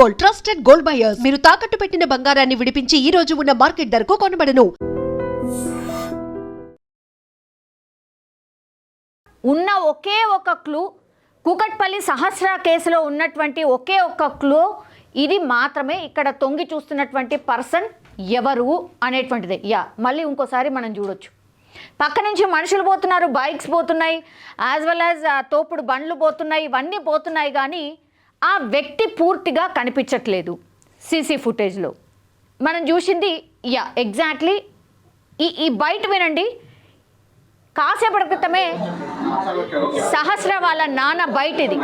Gold, trusted gold buyers. మీరు తాకట్టు పెట్టిన బంగారాన్ని విడిపించి ఈ రోజు ఉన్న మార్కెట్ ధరకు కొనబడను. ఉన్న ఒకే ఒక క్లూ, కూకట్పల్లి సహస్ర కేసులో ఉన్నటువంటి ఒకే ఒక క్లూ ఇది మాత్రమే. ఇక్కడ తొంగి చూస్తున్నటువంటి పర్సన్ ఎవరు అనేటువంటిదే. మళ్ళీ ఇంకోసారి మనం చూడొచ్చు. పక్క నుంచి మనుషులు పోతున్నారు, బైక్స్ పోతున్నాయి, యాజ్ వెల్ యాజ్ తోపుడు బండ్లు పోతున్నాయి, ఇవన్నీ పోతున్నాయి, కానీ ఆ వ్యక్తి పూర్తిగా కనిపించట్లేదు సీసీ ఫుటేజ్లో. మనం చూసింది ఎగ్జాక్ట్లీ ఈ బయట వినండి. కాసేపటి క్రితమే సహస్ర వాళ్ళ నాన్న బయట ఇది.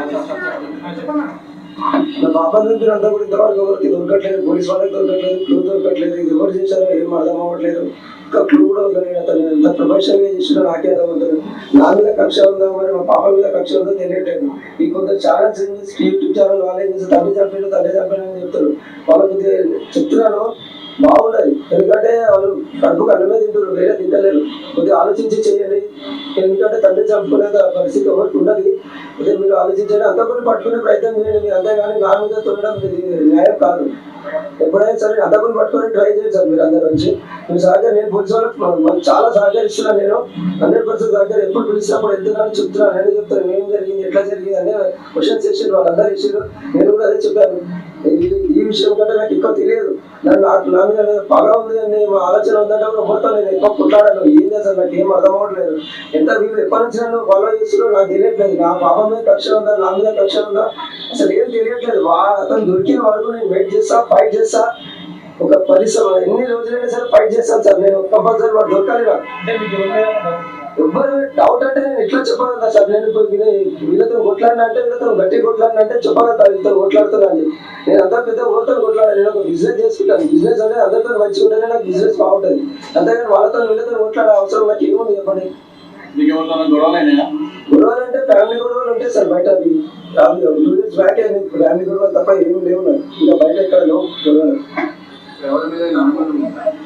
నా పాప దగ్గర అంతా కూడా ఇంతవరకు ఎవరికి దొరకట్లేదు, పోలీస్ వాళ్ళకి దొరకట్లేదు, క్లూ దొరకట్లేదు, ఇది ఎవరు చేశారో ఏం అర్థం అవ్వట్లేదు. ఇంకా క్లూ కూడా అతను ఎంత ప్రొఫెషనల్గా చేసినా నాకే అర్థం అవుతుంది. నా మీద కక్ష ఉందా మరి మా పాప మీద కక్ష ఉందో తెలియట్లేదు. ఈ కొంత ఛానల్స్ యూట్యూబ్ ఛానల్ వాళ్ళే చేసి తండ్రి చంపాడు అని చెప్తారు. వాళ్ళకి చెప్తున్నాను బాగుండదు, ఎందుకంటే వాళ్ళు కడుపు అన్నమే తింటారు, వేరే తింటలేరు. కొద్దిగా ఆలోచించి చేయండి, ఎందుకంటే తండ్రి చంపుకునే పరిస్థితి ఎవరికి ఉన్నది. అదే మీరు ఆలోచించండి, అంతకుని పట్టుకునే ప్రయత్నం చేయండి మీరు, అంతేగాని నా మీద తొలడం న్యాయం కాదు. ఎప్పుడైనా సరే అంతకుని పట్టుకొని ట్రై చేయండి సార్. మీరు అందరూ వచ్చి మీరు సహకారం, నేను పోలీసు వాళ్ళకి చాలా సహకరిస్తున్నాను. నేను 100% సహకారం, ఎప్పుడు పిలిచినప్పుడు వెళ్తున్నాను చెప్తున్నాను, నేను చెప్తాను ఏం జరిగింది, ఎట్లా జరిగింది అనే క్వశ్చన్స్ చేసారు, వాళ్ళందరూ ఇచ్చారు. నేను కూడా అదే చెప్పాను. ఈ విషయం కంటే నాకు ఎక్కువ తెలియదు, నా మీద పగ ఉంది అని మా ఆలోచన ఉందంటే కూడా మొత్తం నేను ఎక్కువ కొట్లాడాను. ఏం చేస్తాను నాకు ఏం అర్థం అవ్వట్లేదు. ఎంత వీళ్ళు ఎప్పటి నుంచి నన్ను ఫాలో చేస్తున్నారో నాకు తెలియట్లేదు. నా పాప మీద కక్ష ఉందా, నా మీద కక్ష ఉందా, అసలు ఏం తెలియట్లేదు. అతను దొరికిన వరకు నేను వెయిట్ చేస్తా, ఫైట్ చేస్తా. ఒక పరిశ్రమ ఎన్ని రోజులైనా సరే ఫైట్ చేస్తాను సార్. నేను కంపల్సరీ వాడు దొరకాలి నాకు. ఎవ్వరు డౌట్ అంటే నేను ఎట్లా చెప్పగలుగుతా సార్. నేను ఇప్పుడు వీళ్ళతో కొట్లాడినా అంటే, వీళ్ళతో గట్టి కొట్లాడినా అంటే చెప్పగలుగుతా వీళ్ళతో కొట్లాడుతున్నాను. నేను అంతా పెద్ద ఊరితో కొట్లాడాను. నేను ఒక బిజినెస్ చేసుకుంటాను. బిజినెస్ అంటే అందరితో మంచిగా ఉంటేనే నాకు బిజినెస్ బాగుంటుంది. అంతేగాని వాళ్ళతో వీళ్ళతో కొట్లాడే అవసరం నాకు ఏముంది చెప్పండి. గొడవలు అంటే ఫ్యామిలీ గొడవలు ఉంటాయి సార్. బయట అవి 2 years బ్యాక్ ఫ్యామిలీ గొడవలు తప్ప ఏమి లేవు నాకు. ఇంకా బయట ఎక్కడ లేవు గొడవలు.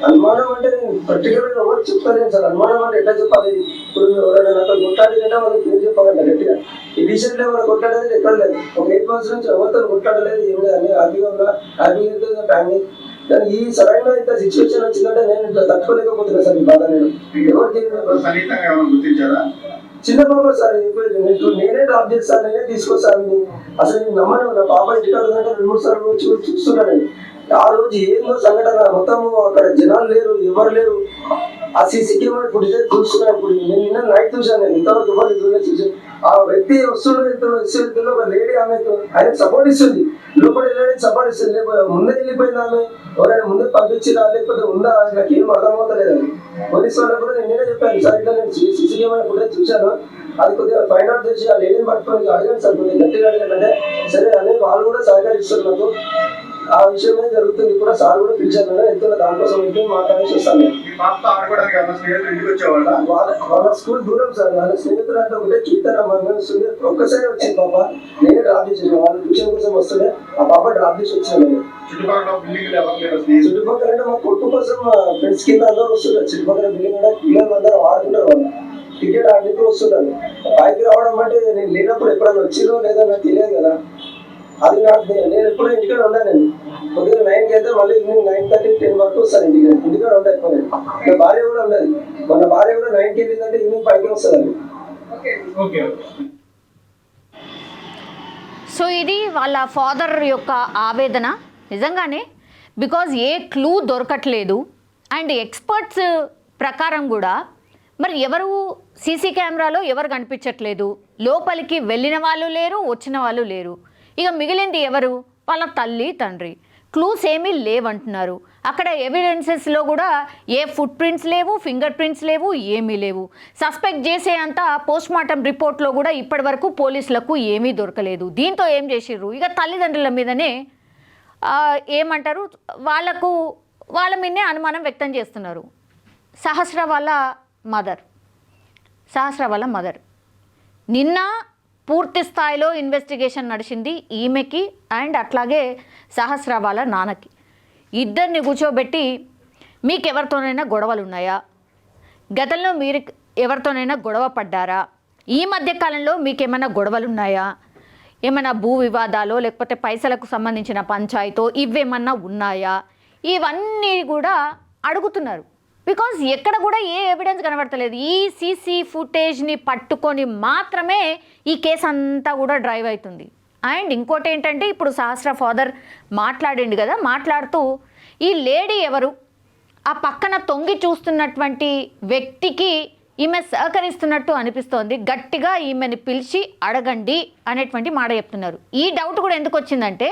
అనుమానం అంటే నేను పర్టికులర్ ఎవరు చెప్తాను సార్. అనుమానం అంటే ఎట్లా చెప్పాలి. ఇప్పుడు ఎవరైనా నాతో కొట్లాడిందంటే వాళ్ళకి మీరు చెప్పాలంట గట్టిగా. ఈ రీసెంట్గా ఎవరు కొట్లాడేది ఎక్కడ లేదు. ఒక 8 months నుంచి ఎవరితో కొట్లాడలేదు, ఏం లేదు. అన్ని హ్యాపీగా ఉన్నా, హ్యాపీగా ఫ్యామిలీ. కానీ ఈ సరైన ఇంత సిచ్యువేషన్ వచ్చిందంటే నేను ఇట్లా తట్టుకోలేకపోతున్నా సార్. ఈ బాధ నేను ఎవరికి చిన్న బాబు సార్. నేనే డ్రాప్ చేస్తాను, నేనే తీసుకొస్తాను. అసలు నేను నమ్మను. నా పాప ఇంటికాడ 2-3 సార్లు వచ్చి చూస్తున్నాను. ఆ రోజు ఏందో సంఘటన, మొత్తము అక్కడ జనాలు లేరు, ఎవరు లేరు. ఆ సీసీ కెమెరా ఫుటేజ్ చూస్తున్నాను. ఇప్పుడు నేను నిన్న నైట్ చూసాను, నేను ఇంతవరకు ఎవరు చూసాను. ఆ వ్యక్తి వస్తున్న ఒక లేడీ ఆమె ఆయనకు సపోర్ట్ ఇస్తుంది, లోపల వెళ్ళడానికి సపోర్ట్ ఇస్తుంది. లేకపోతే ముందే వెళ్ళిపోయింది ఆమె, ఎవరైనా ముందే పంపించిరా లేకపోతే ఉందా, నాకు ఏం అర్థమవుతలేదని. పోలీసు వాళ్ళకి కూడా నేనే చెప్పాను సార్, ఇట్లా నేను సీసీ కెమెరా ఫుటేజ్ చూశాను, అది కొద్దిగా ఫైండ్ అవుట్ చేసి ఆ లేడీని పట్టుకొని అడగండి సార్, కొద్దిగా గట్టిగా అడగండి. సరే అని వాళ్ళు కూడా సహకరిస్తారు నాకు. ఆ విషయమే జరుగుతుంది కూడా. సార్ కూడా పిలిచాను, ఎంతో దానికోసం వెళ్తే మాట్లాడేసి వస్తాను. వాళ్ళ స్కూల్ దూరం సార్. వాళ్ళ స్నేహితులు అంటే ఒకటే కీర్తనమ్మ ఒక్కసారి వచ్చింది పాప. నేనే డ్రాప్ చేసాను. వాళ్ళ ట్యూషన్ కోసం వస్తుండే ఆ పాప డ్రాప్ చేసి వచ్చాను. చుట్టుపక్కల అంటే మా కొట్టు కోసం ఫ్రెండ్స్ కింద అందరూ వస్తున్నారు. చుట్టుపక్కల బిల్డింగ్ కూడా పిల్లలు అందరూ ఆడుతున్నారు. వాళ్ళు క్రికెట్ ఆడడానికి వస్తున్నారు. పైకి రావడం అంటే నేను లేనప్పుడు ఎప్పుడైనా వచ్చిందో లేదో నాకు తెలియదు కదా. అది నాకు నేను ఎప్పుడు ఇంటికాడ ఉన్నాను. నేను కొద్దిగా 9కి అయితే మళ్ళీ ఈవినింగ్ 9:30, 10 వరకు వస్తాను ఇంటికి. ఇంటికాడ ఉంటాయి ఎక్కువ. నా భార్య కూడా ఉన్నది. మన భార్య కూడా 9కి వెళ్ళిందంటే ఈవినింగ్ 5కి వస్తుంది. సో ఇది వాళ్ళ ఫాదర్ యొక్క ఆవేదన. నిజంగానే బికాజ్ ఏ క్లూ దొరకట్లేదు. అండ్ ఎక్స్పర్ట్స్ ప్రకారం కూడా మరి ఎవరు సీసీ కెమెరాలో ఎవరు కనిపించట్లేదు. లోపలికి వెళ్ళిన వాళ్ళు లేరు, వచ్చిన వాళ్ళు లేరు. ఇక మిగిలింది ఎవరు? వాళ్ళ తల్లి, తండ్రి. క్లూస్ ఏమీ లేవంటున్నారు. అక్కడ ఎవిడెన్సెస్లో కూడా ఏ ఫుట్ ప్రింట్స్ లేవు, ఫింగర్ ప్రింట్స్ లేవు, ఏమీ లేవు. సస్పెక్ట్ చేసే అంత పోస్ట్మార్టం రిపోర్ట్లో కూడా ఇప్పటి వరకు పోలీసులకు ఏమీ దొరకలేదు. దీంతో ఏం చేసిర్రు? ఇక తల్లిదండ్రుల మీదనే ఏమంటారు, వాళ్ళ మీదనే అనుమానం వ్యక్తం చేస్తున్నారు. సహస్ర వాళ్ళ మదర్ నిన్న పూర్తి స్థాయిలో ఇన్వెస్టిగేషన్ నడిచింది ఈమెకి అండ్ అట్లాగే సహస్ర వాళ్ళ నాన్నకి. ఇద్దరిని కూర్చోబెట్టి మీకు ఎవరితోనైనా గొడవలు ఉన్నాయా, గతంలో మీరు ఎవరితోనైనా గొడవ పడ్డారా, ఈ మధ్యకాలంలో మీకేమైనా గొడవలు ఉన్నాయా, ఏమైనా భూ వివాదాలు లేకపోతే పైసలకు సంబంధించిన పంచాయతో ఇవేమన్నా ఉన్నాయా, ఇవన్నీ కూడా అడుగుతున్నారు. బికాజ్ ఎక్కడ కూడా ఏ ఎవిడెన్స్ కనబడతలేదు. ఈ సీసీ ఫుటేజ్ని పట్టుకొని మాత్రమే ఈ కేసు అంతా కూడా డ్రైవ్ అవుతుంది. అండ్ ఇంకోటి ఏంటంటే, ఇప్పుడు సహస్ర ఫాదర్ మాట్లాడిండు కదా, మాట్లాడుతూ ఈ లేడీ ఎవరు, ఆ పక్కన తొంగి చూస్తున్నటువంటి వ్యక్తికి ఈమె సహకరిస్తున్నట్టు అనిపిస్తోంది, గట్టిగా ఈమెని పిలిచి అడగండి అనేటువంటి మాట చెప్తున్నారు. ఈ డౌట్ కూడా ఎందుకు వచ్చిందంటే,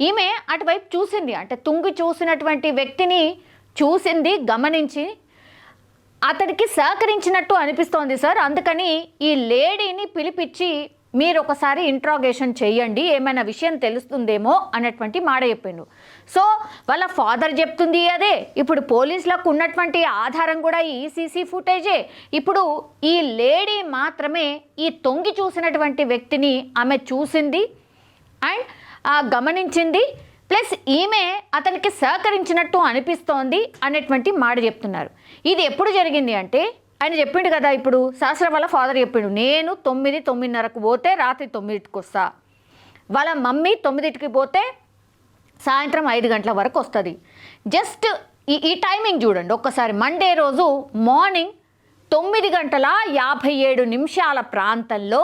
ఈమె అటువైపు చూసింది, అంటే తొంగి చూసినటువంటి వ్యక్తిని చూసింది, గమనించి అతడికి సహకరించినట్టు అనిపిస్తోంది సార్, అందుకని ఈ లేడీని పిలిపించి మీరు ఒకసారి ఇంట్రాగేషన్ చేయండి, ఏమైనా విషయం తెలుస్తుందేమో అనేటువంటి మాట చెప్పిండు. సో వాళ్ళ ఫాదర్ చెప్తుంది అదే, ఇప్పుడు పోలీసులకు ఉన్నటువంటి ఆధారం కూడా ఈ సీసీ ఫుటేజే. ఇప్పుడు ఈ లేడీ మాత్రమే ఈ తొంగి చూసినటువంటి వ్యక్తిని ఆమె చూసింది అండ్ గమనించింది, ప్లస్ ఈమె అతనికి సహకరించినట్టు అనిపిస్తోంది అనేటువంటి మాట చెప్తున్నారు. ఇది ఎప్పుడు జరిగింది అంటే, ఆయన చెప్పిండు కదా, ఇప్పుడు సహస్ర వాళ్ళ ఫాదర్ చెప్పిండు, నేను 9-9:30కు పోతే రాత్రి 9కి వస్తా, వాళ్ళ మమ్మీ 9కి పోతే సాయంత్రం 5 గంటల వరకు వస్తుంది. జస్ట్ ఈ టైమింగ్ చూడండి ఒక్కసారి. మండే రోజు మార్నింగ్ 9:57 ప్రాంతంలో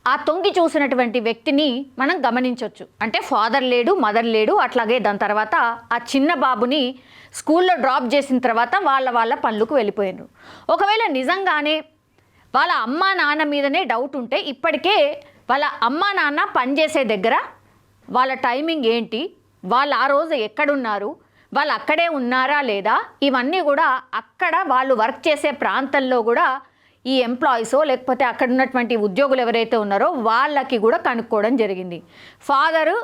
ఆ తొంగి చూసినటువంటి వ్యక్తిని మనం గమనించవచ్చు. అంటే ఫాదర్ లేడు, మదర్ లేడు, అట్లాగే దాని తర్వాత ఆ చిన్న బాబుని స్కూల్లో డ్రాప్ చేసిన తర్వాత వాళ్ళ పనులకు వెళ్ళిపోయారు. ఒకవేళ నిజంగానే వాళ్ళ అమ్మా నాన్న మీదనే డౌట్ ఉంటే, ఇప్పటికే వాళ్ళ అమ్మా నాన్న పనిచేసే దగ్గర వాళ్ళ టైమింగ్ ఏంటి, వాళ్ళు ఆ రోజు ఎక్కడున్నారు, వాళ్ళు అక్కడే ఉన్నారా లేదా, ఇవన్నీ కూడా అక్కడ వాళ్ళు వర్క్ చేసే ప్రాంతంలో కూడా ఈ ఎంప్లాయీసో లేకపోతే అక్కడ ఉన్నటువంటి ఉద్యోగులు ఎవరైతే ఉన్నారో వాళ్ళకి కూడా కనుక్కోవడం జరిగింది. ఫాదరు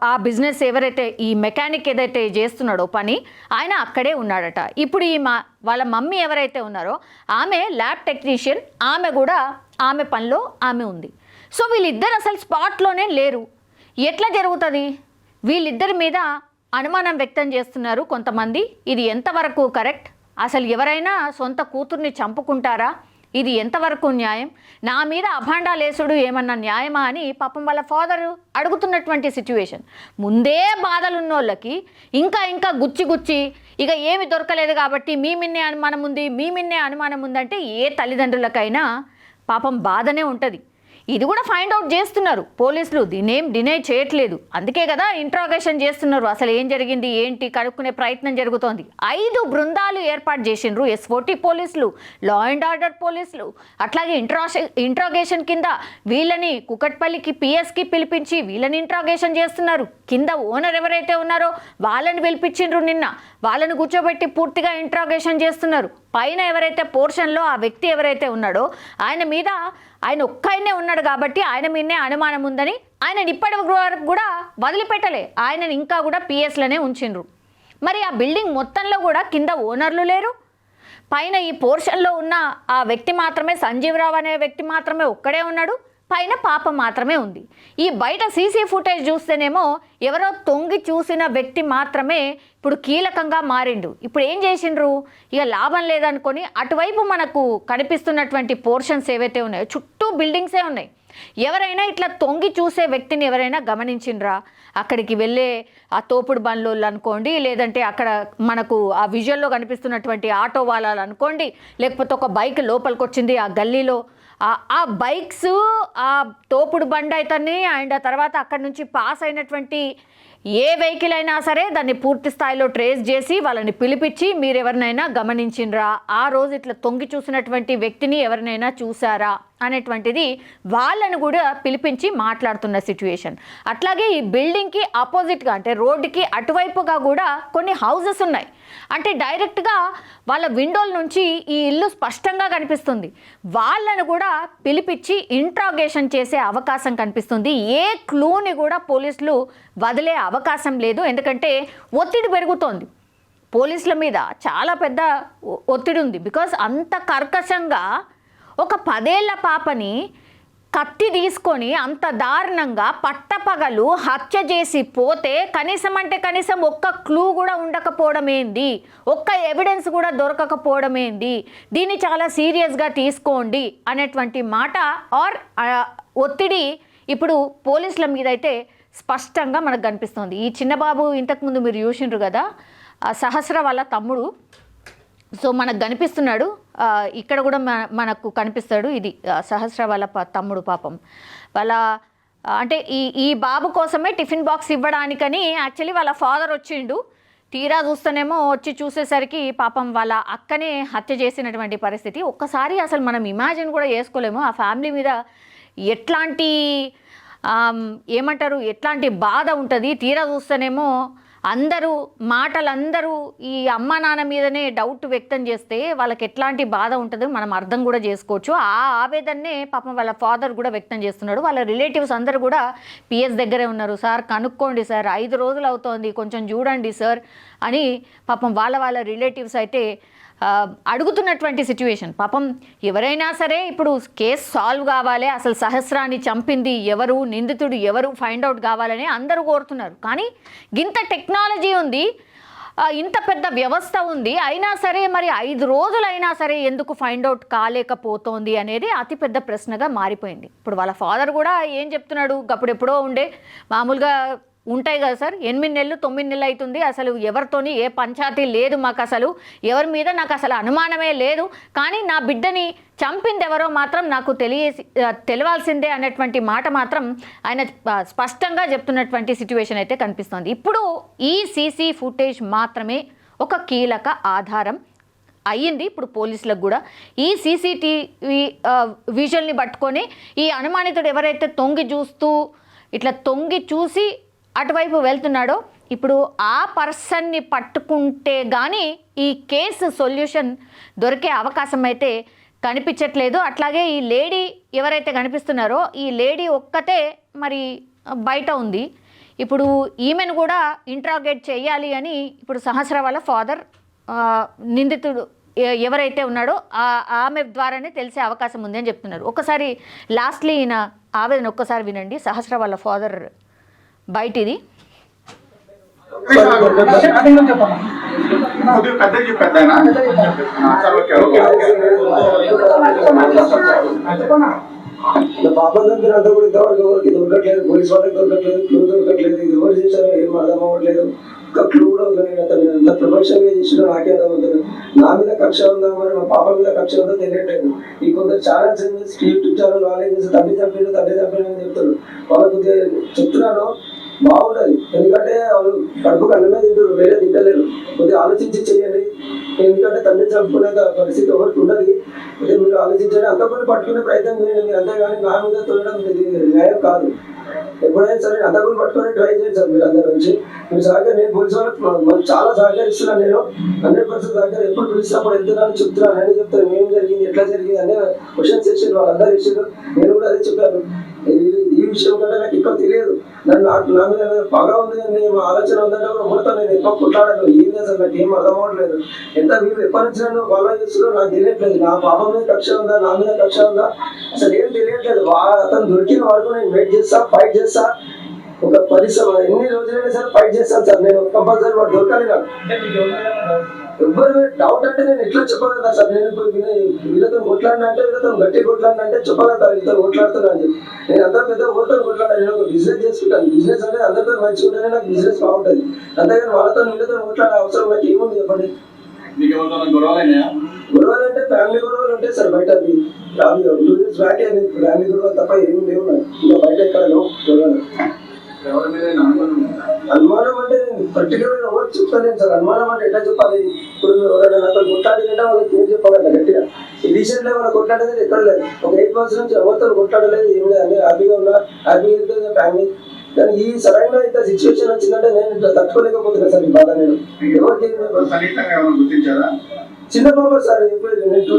ఆ బిజినెస్ ఎవరైతే ఈ మెకానిక్ ఏదైతే చేస్తున్నాడో పని, ఆయన అక్కడే ఉన్నాడట. ఇప్పుడు వాళ్ళ మమ్మీ ఎవరైతే ఉన్నారో ఆమె ల్యాబ్ టెక్నీషియన్, ఆమె కూడా ఆమె పనిలో ఆమె ఉంది. సో వీళ్ళిద్దరు అసలు స్పాట్లోనే లేరు. ఎట్లా జరుగుతుంది? వీళ్ళిద్దరి మీద అనుమానం వ్యక్తం చేస్తున్నారు కొంతమంది. ఇది ఎంతవరకు కరెక్ట్? అసలు ఎవరైనా సొంత కూతుర్ని చంపుకుంటారా? ఇది ఎంతవరకు న్యాయం? నా మీద అభాండాలేసుడు ఏమన్నా న్యాయమా అని పాపం వాళ్ళ ఫాదరు అడుగుతున్నటువంటి సిచ్యువేషన్. ముందే బాధలున్నోళ్ళకి ఇంకా గుచ్చి ఇక ఏమి దొరకలేదు కాబట్టి మీ మిన్నే అనుమానం ఉందంటే ఏ తల్లిదండ్రులకైనా పాపం బాధనే ఉంటుంది. ఇది కూడా ఫైండ్ అవుట్ చేస్తున్నారు పోలీసులు, దీనేం డినై చేయట్లేదు. అందుకే కదా ఇంట్రాగేషన్ చేస్తున్నారు, అసలు ఏం జరిగింది ఏంటి కనుక్కునే ప్రయత్నం జరుగుతోంది. 5 బృందాలు ఏర్పాటు చేసిండ్రు ఎస్ఓటీ పోలీసులు, లా అండ్ ఆర్డర్ పోలీసులు. అట్లాగే ఇంట్రాగేషన్ కింద వీళ్ళని కుకట్పల్లికి పిఎస్కి పిలిపించి వీళ్ళని ఇంట్రాగేషన్ చేస్తున్నారు. కింద ఓనర్ ఎవరైతే ఉన్నారో వాళ్ళని పిలిపించిండ్రు నిన్న, వాళ్ళని కూర్చోబెట్టి పూర్తిగా ఇంట్రాగేషన్ చేస్తున్నారు. పైన ఎవరైతే పోర్షన్లో ఆ వ్యక్తి ఎవరైతే ఉన్నాడో ఆయన ఒక్కనే ఉన్నాడు కాబట్టి ఆయన మీదనే అనుమానం ఉందని ఆయన ఇప్పటి వరకు కూడా వదిలిపెట్టలే, ఆయనని ఇంకా కూడా పిఎస్లోనే ఉంచిండ్రు. మరి ఆ బిల్డింగ్ మొత్తంలో కూడా కింద ఓనర్లు లేరు, పైన ఈ పోర్షన్లో ఉన్న ఆ వ్యక్తి మాత్రమే, సంజీవరావు అనే వ్యక్తి మాత్రమే ఒక్కడే ఉన్నాడు, పైన పాప మాత్రమే ఉంది. ఈ బయట సీసీ ఫుటేజ్ చూస్తేనేమో ఎవరో తొంగి చూసిన వ్యక్తి మాత్రమే ఇప్పుడు కీలకంగా మారిండు. ఇప్పుడు ఏం చేసిండ్రు, ఇక లాభం లేదనుకొని అటువైపు మనకు కనిపిస్తున్నటువంటి పోర్షన్స్ ఏవైతే ఉన్నాయో చుట్టూ బిల్డింగ్సే ఉన్నాయి. ఎవరైనా ఇట్లా తొంగి చూసే వ్యక్తిని ఎవరైనా గమనించిండ్రా? అక్కడికి వెళ్ళే ఆ తోపుడు బండ్లోళ్ళు అనుకోండి, లేదంటే అక్కడ మనకు ఆ విజువల్లో కనిపిస్తున్నటువంటి ఆటో వాళ్ళని అనుకోండి, లేకపోతే ఒక బైక్ లోపలికి వచ్చింది ఆ గల్లీలో, ఆ బైక్స్ ఆ తోపుడు బండి అయితేనే అండ్ ఆ తర్వాత అక్కడి నుంచి పాస్ అయినటువంటి ఏ వెహికల్ అయినా సరే దాన్ని పూర్తి స్థాయిలో ట్రేస్ చేసి వాళ్ళని పిలిపించి మీరు ఎవరినైనా గమనించిండ్రా, ఆ రోజు ఇట్లా తొంగి చూసినటువంటి వ్యక్తిని ఎవరినైనా చూసారా అనేటువంటిది వాళ్ళను కూడా పిలిపించి మాట్లాడుతున్న సిచ్యువేషన్. అట్లాగే ఈ బిల్డింగ్కి ఆపోజిట్గా అంటే రోడ్డుకి అటువైపుగా కూడా కొన్ని హౌజెస్ ఉన్నాయి. అంటే డైరెక్ట్గా వాళ్ళ విండోల నుంచి ఈ ఇల్లు స్పష్టంగా కనిపిస్తుంది. వాళ్ళను కూడా పిలిపించి ఇంట్రాగేషన్ చేసే అవకాశం కనిపిస్తుంది. ఏ క్లూని కూడా పోలీసులు వదిలే అవకాశం లేదు, ఎందుకంటే ఒత్తిడి పెరుగుతోంది పోలీసుల మీద, చాలా పెద్ద ఒత్తిడి ఉంది. బికాస్ అంత కర్కశంగా ఒక 10 ఏళ్ల పాపని కత్తి తీసుకొని అంత దారుణంగా పట్టపగలు హత్య చేసి పోతే కనీసం ఒక్క క్లూ కూడా ఉండకపోవడం ఏంది, ఒక్క ఎవిడెన్స్ కూడా దొరకకపోవడం ఏంది, దీన్ని చాలా సీరియస్గా తీసుకోండి అనేటువంటి మాట ఆర్ ఒత్తిడి ఇప్పుడు పోలీసుల మీద అయితే స్పష్టంగా మనకు కనిపిస్తుంది. ఈ చిన్నబాబు ఇంతకుముందు మీరు చూసిండ్రు కదా, సహస్ర వాళ్ళ తమ్ముడు. సో మనకు కనిపిస్తున్నాడు, ఇక్కడ కూడా మనకు కనిపిస్తాడు. ఇది సహస్ర వాళ్ళ తమ్ముడు. పాపం వాళ్ళ అంటే ఈ బాబు కోసమే టిఫిన్ బాక్స్ ఇవ్వడానికని యాక్చువల్లీ వాళ్ళ ఫాదర్ వచ్చిండు. తీరా చూస్తేనేమో వచ్చి చూసేసరికి పాపం వాళ్ళ అక్కనే హత్య చేసినటువంటి పరిస్థితి. ఒక్కసారి అసలు మనం ఇమాజిన్ కూడా చేసుకోలేము ఆ ఫ్యామిలీ మీద ఎట్లాంటి ఏమంటారు, ఎట్లాంటి బాధ ఉంటుంది. తీరా చూస్తేనేమో మాటలందరూ ఈ అమ్మ నాన్న మీదనే డౌట్ వ్యక్తం చేస్తే వాళ్ళకి ఎట్లాంటి బాధ ఉంటుందో మనం అర్థం కూడా చేసుకోవచ్చు. ఆ ఆవేదన్నే పాపం వాళ్ళ ఫాదర్ కూడా వ్యక్తం చేస్తున్నాడు. వాళ్ళ రిలేటివ్స్ అందరూ కూడా పిఎస్ దగ్గరే ఉన్నారు. సార్ కనుక్కోండి సార్, 5 రోజులు అవుతోంది, కొంచెం చూడండి సార్ అని పాపం వాళ్ళ రిలేటివ్స్ అయితే అడుగుతున్నటువంటి సిచ్యువేషన్. పాపం ఎవరైనా సరే ఇప్పుడు కేసు సాల్వ్ కావాలి, అసలు సహస్రాన్ని చంపింది ఎవరు, నిందితుడు ఎవరు ఫైండ్ అవుట్ కావాలని అందరూ కోరుతున్నారు. కానీ ఇంత టెక్నాలజీ ఉంది, ఇంత పెద్ద వ్యవస్థ ఉంది, అయినా సరే మరి 5 రోజులైనా సరే ఎందుకు ఫైండ్ అవుట్ కాలేకపోతోంది అనేది అతిపెద్ద ప్రశ్నగా మారిపోయింది. ఇప్పుడు వాళ్ళ ఫాదర్ కూడా ఏం చెప్తున్నాడు, అప్పుడెప్పుడో ఉండే మామూలుగా ఉంటాయి కదా సార్, 8 నెలలు 9 నెలలు అవుతుంది, అసలు ఎవరితోని ఏ పంచాయతీ లేదు మాకు, అసలు ఎవరి మీద నాకు అసలు అనుమానమే లేదు, కానీ నా బిడ్డని చంపింది ఎవరో మాత్రం నాకు తెలియాల్సిందే అనేటువంటి మాట మాత్రం ఆయన స్పష్టంగా చెప్తున్నటువంటి సిచ్యువేషన్ అయితే కనిపిస్తోంది. ఇప్పుడు ఈ సీసీ ఫుటేజ్ మాత్రమే ఒక కీలక ఆధారం అయ్యింది ఇప్పుడు పోలీసులకు కూడా. ఈ సీసీటీవీ విజువల్ని పట్టుకొని ఈ అనుమానితుడు ఎవరైతే తొంగి చూసి అటువైపు వెళ్తున్నాడో ఇప్పుడు ఆ పర్సన్ని పట్టుకుంటే కానీ ఈ కేసు సొల్యూషన్ దొరికే అవకాశం అయితే కనిపించట్లేదు. అట్లాగే ఈ లేడీ ఎవరైతే కనిపిస్తున్నారో ఈ లేడీ ఒక్కతే మరి బయట ఉంది. ఇప్పుడు ఈమెను కూడా ఇంట్రాగేట్ చేయాలి అని ఇప్పుడు సహస్ర వాళ్ళ ఫాదర్ నిందితుడు ఎవరైతే ఉన్నాడో ఆమె ద్వారానే తెలిసే అవకాశం ఉంది అని చెప్తున్నారు. ఒక్కసారి లాస్ట్లీ ఈయన ఆవేదన ఒక్కసారి వినండి. సహస్ర వాళ్ళ ఫాదర్ బయటిది. పాప దగ్గర అంతా కూడా ఇంతవరకు ఎవరికి దొరకట్లేదు, పోలీస్ వాళ్ళకి దొరకట్లేదు, క్లూ దొరకట్లేదు, ఇది ఎవరు చేశారో ఏం అర్థం అవ్వట్లేదు. ఒక క్లూ కూడా అతను ఎంత ప్రొఫెషనల్గా చేసినా నాకే అర్థం అవుతుంది. నా మీద కక్ష ఉందా మరి మా పాప మీద కక్ష ఉందో తెలియట్లేదు. ఈ కొందరు ఛానల్స్ యూట్యూబ్ ఛానల్ వాళ్ళే చేసి తండ్రి చంపాడు అని చెప్తారు. వాళ్ళకు చెప్తున్నాను బాగుండదు, ఎందుకంటే వాళ్ళు కడుపుకు అన్నమే తింటారు, వేరే తింటలేరు. కొద్దిగా ఆలోచించి చేయండి, ఎందుకంటే తండ్రి చంపుకునే పరిస్థితి ఎవరికి ఉండదు. అదే మీరు ఆలోచించండి, అంతకుముందు పట్టుకునే ప్రయత్నం చేయండి మీరు, అంతేగాని నా మీద తొలగడం న్యాయం కాదు. ఎప్పుడైనా సరే అంతకుముందు పట్టుకొని ట్రై చేయండి సార్. మీరు అందరి నుంచి మీరు సహకారం, నేను పోలీసు వాళ్ళకి చాలా సహకరిస్తున్నాను. నేను 100% సహకారం, ఎప్పుడు పిలిచినప్పుడు వెళ్తున్నాను చెప్తున్నాను, నేను చెప్తాను ఏం జరిగింది ఎట్లా జరిగింది అనే క్వశ్చన్స్ చేసారు వాళ్ళందరూ చేసారు. నేను కూడా అదే చెప్పాను. ఈ విషయం కంటే నాకు ఎక్కువ తెలియదు, నా మీద పగ ఉంది అని ఆలోచన ఉందంటే కూడా ముడతాను. నేను ఎక్కువ కొట్లాడాను, ఏం చేస్తాను నాకు ఏం అర్థం అవ్వట్లేదు. ఎంత మీరు ఎప్పటి నుంచి నన్ను ఫాలో చేస్తున్నారో నాకు తెలియట్లేదు. నా పాప మీద కక్ష ఉందా, నా మీద కక్ష ఉందా అసలు ఏం తెలియట్లేదు. అతను దొరికిన వరకు నేను వెయిట్ చేస్తా, ఫైట్ చేస్తా. ఒక 10 ఎన్ని రోజులైనా సరే ఫైట్ చేస్తాను సార్. నేను కంపల్సరీ వాడు దొరకాలి నాకు. ఎవరు డౌట్ అంటే నేను ఎట్లా చెప్పగలుగుతా సార్. నేను ఇప్పుడు వీళ్ళతో కొట్లాడినా అంటే వీళ్ళతో గట్టి కొట్లాడినా అంటే చెప్పగలుగుతా వీళ్ళతో కొట్లాడుతున్నా అని చెప్పి. నేను అందరూ పెద్ద ఊరితో కొట్లాడాను. నేను ఒక బిజినెస్ చేసుకుంటాను. బిజినెస్ అంటే అందరితో మంచిగా ఉంటేనే నాకు బిజినెస్ బాగుంటుంది. అంతేగాని వాళ్ళతో వీళ్ళతో కొట్లాడే అవసరం నాకు ఏముంది చెప్పండి. గొడవలు అంటే ఫ్యామిలీ గొడవలు ఉంటాయి సార్. బయట 2 years బ్యాక్ ఫ్యామిలీ గొడవలు తప్ప ఏమి లేవు నాకు. ఇంకా బయట ఎక్కడ లేవు గొడవలు. అనుమానం అంటే పర్టికులర్ ఎవరు చెప్తాను సార్. అనుమానం అంటే ఎట్లా చెప్పాలి. ఇప్పుడు ఎవరైనా నాతో కొట్లాడిందంటే వాళ్ళకి ఏం చెప్పాలంట గట్టిగా. ఈ రీసెంట్ లో వాళ్ళ కొట్లాడేది ఎక్కడ లేదు. ఒక 8 months నుంచి ఎవరితో కొట్లాడలేదు, ఏం లేదు, అన్ని హ్యాపీగా ఉన్నా, హ్యాపీగా ఉంటుంది ఫ్యామిలీ. కానీ ఈ సరైన ఇంత సిచ్యువేషన్ వచ్చిందంటే నేను ఇట్లా తట్టుకోలేకపోతున్నా సార్. ఈ బాధ నేను ఎవరికి చిన్న బాబా సార్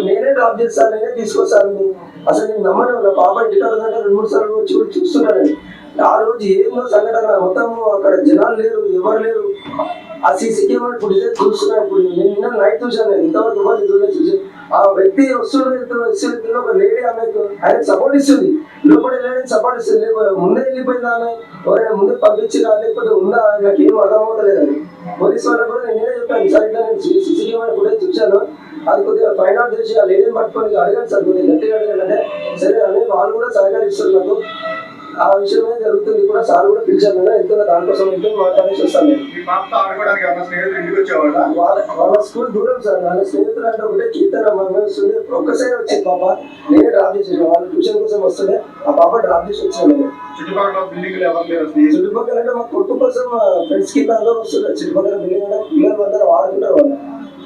నేనే డ్రాప్ చేస్తాను, నేనే తీసుకొస్తాను. అసలు నేను నమ్మను. నా పాప ఇంటికి అంటే 2-3 సార్లు వచ్చి చూస్తున్నాను. ఆ రోజు ఏమో సంఘటన మొత్తం అక్కడ జనాలు లేరు, ఎవరు లేరు. ఆ సీసీ కెమెరా ఇప్పుడు ఇదే చూస్తున్నాను. ఇప్పుడు నేను నిన్న నైట్ చూసాను, నేను ఇంతవరకు ఎవరు చూసాను. ఆ వ్యక్తి వస్తున్న ఒక లేడీ ఆమెకు ఆయనకు సపోర్ట్ ఇస్తుంది, లోపల లేడీ సపోర్ట్ ఇస్తుంది. ముందే వెళ్ళిపోయింది ఆమె, ఎవరైనా ముందే పంపించినా లేకపోతే ఉందా నాకు ఏం అర్థం అవుతలేదని పోలీసు వాళ్ళకి కూడా నేనే చెప్పాను సార్. ఇట్లా నేను సీసీ కెమెరా కూడా చూశాను, అది కొద్దిగా ఫైన్ అవుట్ చేసి ఆ లేడీని పట్టుకొని అడిగాను సార్, కొద్దిగా గట్టిగా అడిగాను. అంటే సరే అని వాళ్ళు కూడా సహకరిస్తారు నాకు. ఆ విషయమే జరుగుతుంది కూడా. సార్ కూడా పిలిచాను కదా, వెళ్తున్నా దానికోసం వెళ్తే మాట్లాడేసి వస్తాను నేను. వాళ్ళ స్కూల్ దూరం సార్. వాళ్ళ స్నేహితులు అంటే ఒకటే కీర్తన వస్తుంది, ఒక్కసారి వచ్చింది పాప. నేనే డ్రాప్ చేసేసాను. వాళ్ళు ట్యూషన్ కోసం వస్తుండే ఆ పాప డ్రాప్ చేసి వచ్చాను. చుట్టుపక్కల అంటే మా కొట్టు కోసం ఫ్రెండ్స్ కి అందరూ వస్తుంటారు. చుట్టుపక్కల బిల్డింగ్ అంటే పిల్లలు అందరూ ఆడుతుంటారు. వాళ్ళు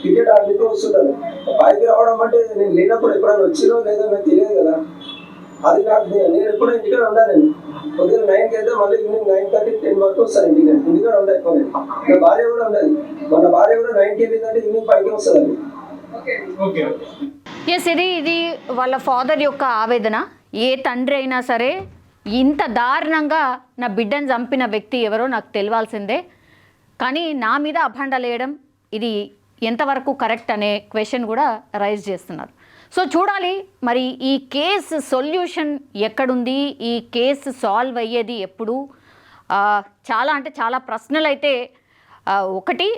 క్రికెట్ ఆడుతూ వస్తుంటారు. పైకి రావడం అంటే నేను లేనప్పుడు ఎప్పుడైనా వచ్చినో లేదో నాకు తెలియదు కదా. అది నాకు నేను ఎప్పుడూ ఇంటికాడ ఉండాలి. నేను పొద్దున్న 9కి అయితే మళ్ళీ ఈవినింగ్ 9:30, 10 వరకు వస్తాను ఇంటికాడ ఉండాలి ఎక్కువ. నా భార్య కూడా ఉండాలి. మన భార్య కూడా 9కి వెళ్ళిందంటే ఈవినింగ్ 5కి వస్తుంది. ఎస్, ఇది వాళ్ళ ఫాదర్ యొక్క ఆవేదన. ఏ తండ్రి అయినా సరే ఇంత దారుణంగా నా బిడ్డను చంపిన వ్యక్తి ఎవరో నాకు తెలియాల్సిందే, కానీ నా మీద అభాండాలు వేయడం ఇది ఎంతవరకు కరెక్ట్ అనే క్వశ్చన్ కూడా రైజ్ చేస్తున్నారు. సో చూడాలి మరి ఈ కేసు సొల్యూషన్ ఎక్కడుంది, ఈ కేసు సాల్వ్ అయ్యేది ఎప్పుడు. చాలా అంటే చాలా ప్రశ్నలు అయితే ఒకటి.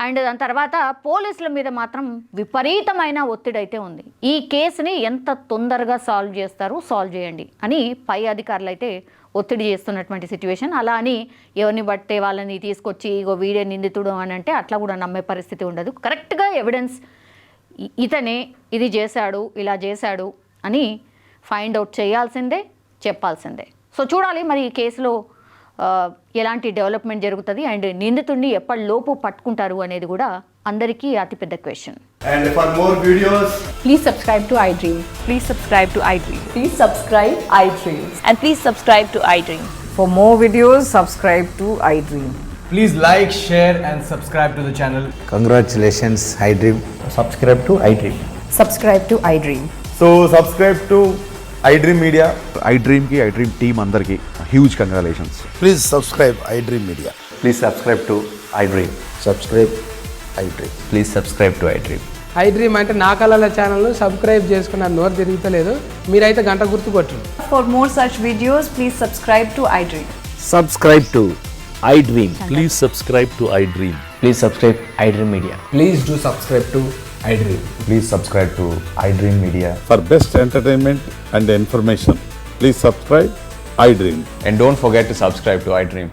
అండ్ దాని తర్వాత పోలీసుల మీద మాత్రం విపరీతమైన ఒత్తిడి అయితే ఉంది. ఈ కేసుని ఎంత తొందరగా సాల్వ్ చేయండి అని పై అధికారులు అయితే ఒత్తిడి చేస్తున్నటువంటి సిచ్యువేషన్. అలా అని ఎవరిని బట్టే వాళ్ళని తీసుకొచ్చి ఇగో వీడే నిందితుడు అని అంటే అట్లా కూడా నమ్మే పరిస్థితి ఉండదు. కరెక్ట్గా ఎవిడెన్స్ ఇతనే ఇది చేశాడు, ఇలా చేశాడు అని ఫైండ్ అవుట్ చేయాల్సిందే, చెప్పాల్సిందే. సో చూడాలి మరి ఈ కేసులో ఎలాంటి డెవలప్మెంట్ జరుగుతుంది అండ్ నిందితుడిని ఎప్పటిలోపు పట్టుకుంటారు అనేది కూడా అందరికీ అతిపెద్ద question. And for more videos, Please subscribe to iDream. Please subscribe to iDream. Please subscribe iDream. And please subscribe to iDream. For more videos, subscribe to iDream. please like, share and subscribe to the channel. Congratulations, iDream. Subscribe to iDream. Subscribe to iDream. So subscribe to iDream Media. iDream ki iDream team andarki huge congratulations. Please subscribe iDream Media. Please subscribe to iDream. Subscribe iDream. Please subscribe to iDream. iDream అంటే నా కళల ఛానల్ను subscribe చేసుకున్న నోరు తిరుగుతలేదు, మీరైతే గంట గుర్తు కొట్టండి. For more such videos, please subscribe to iDream. Subscribe to iDream. Please subscribe to iDream. Please subscribe iDream Media. Please do subscribe to iDream. Please subscribe to iDream Media. For best entertainment and information, please subscribe iDream. And don't forget to subscribe to iDream.